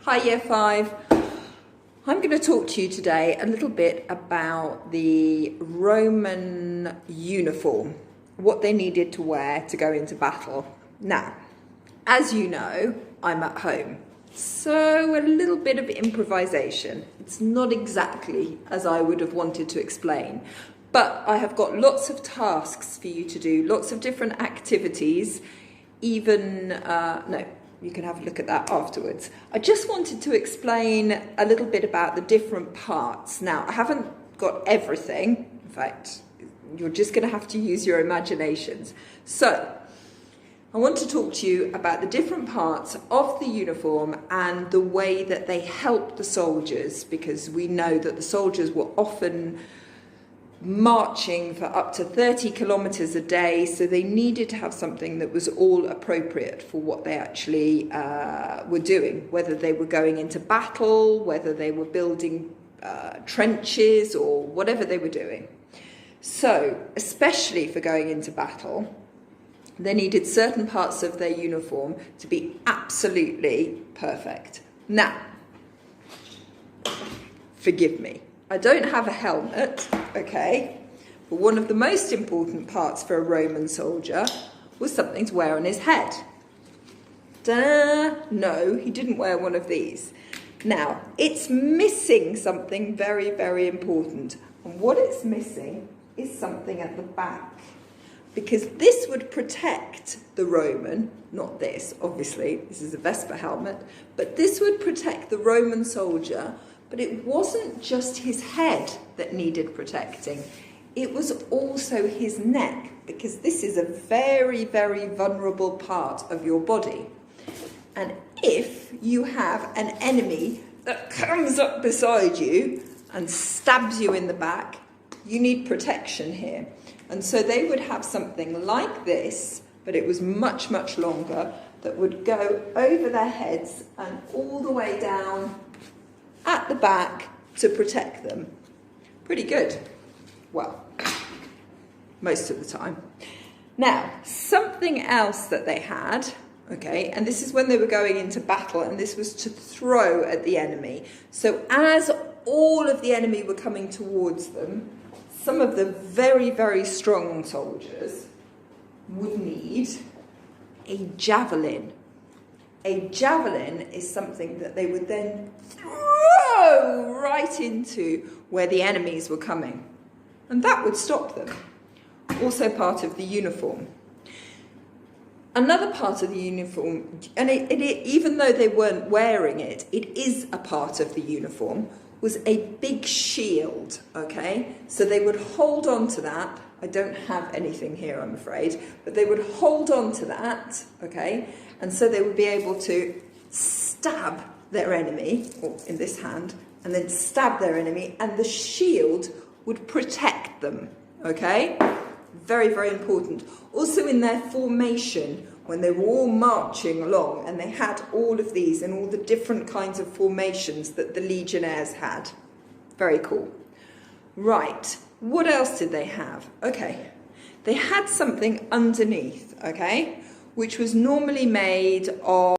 Hi Year 5. I'm going to talk to you today a little bit about the Roman uniform, what they needed to wear to go into battle. Now, as you know, I'm at home, so a little bit of improvisation. It's not exactly as I would have wanted to explain, but I have got lots of tasks for you to do, lots of different activities, you can have a look at that afterwards. I just wanted to explain a little bit about the different parts. Now, I haven't got everything. In fact, you're just going to have to use your imaginations. So, I want to talk to you about the different parts of the uniform and the way that they help the soldiers, because we know that the soldiers were often marching for up to 30 kilometers a day, so they needed to have something that was all appropriate for what they actually were doing, whether they were going into battle, whether they were building trenches, or whatever they were doing. So, especially for going into battle, they needed certain parts of their uniform to be absolutely perfect. Now, forgive me, I don't have a helmet, okay, but one of the most important parts for a Roman soldier was something to wear on his head. No, he didn't wear one of these. Now, it's missing something very, very important, and what it's missing is something at the back, because this would protect the Roman, not this, obviously, this is a Vespa helmet, but this would protect the Roman soldier. But it wasn't just his head that needed protecting. It was also his neck, because this is a very, very vulnerable part of your body. And if you have an enemy that comes up beside you and stabs you in the back, you need protection here. And so they would have something like this, but it was much, much longer, that would go over their heads and all the way down at the back to protect them. Pretty good. Well, most of the time. Now, something else that they had, okay, and this is when they were going into battle, and this was to throw at the enemy. So as all of the enemy were coming towards them, some of the very, very strong soldiers would need a javelin. A javelin is something that they would then throw right into where the enemies were coming. And that would stop them. Also part of the uniform. Another part of the uniform, and even though they weren't wearing it, it is a part of the uniform, was a big shield, okay? So they would hold on to that. I don't have anything here, I'm afraid, but they would hold on to that, okay? And so they would be able to stab their enemy, or in this hand, and then stab their enemy, and the shield would protect them, okay? Very, very important. Also in their formation, when they were all marching along, and they had all of these and all the different kinds of formations that the legionnaires had. Very cool. Right, what else did they have? Okay, they had something underneath, okay, which was normally made of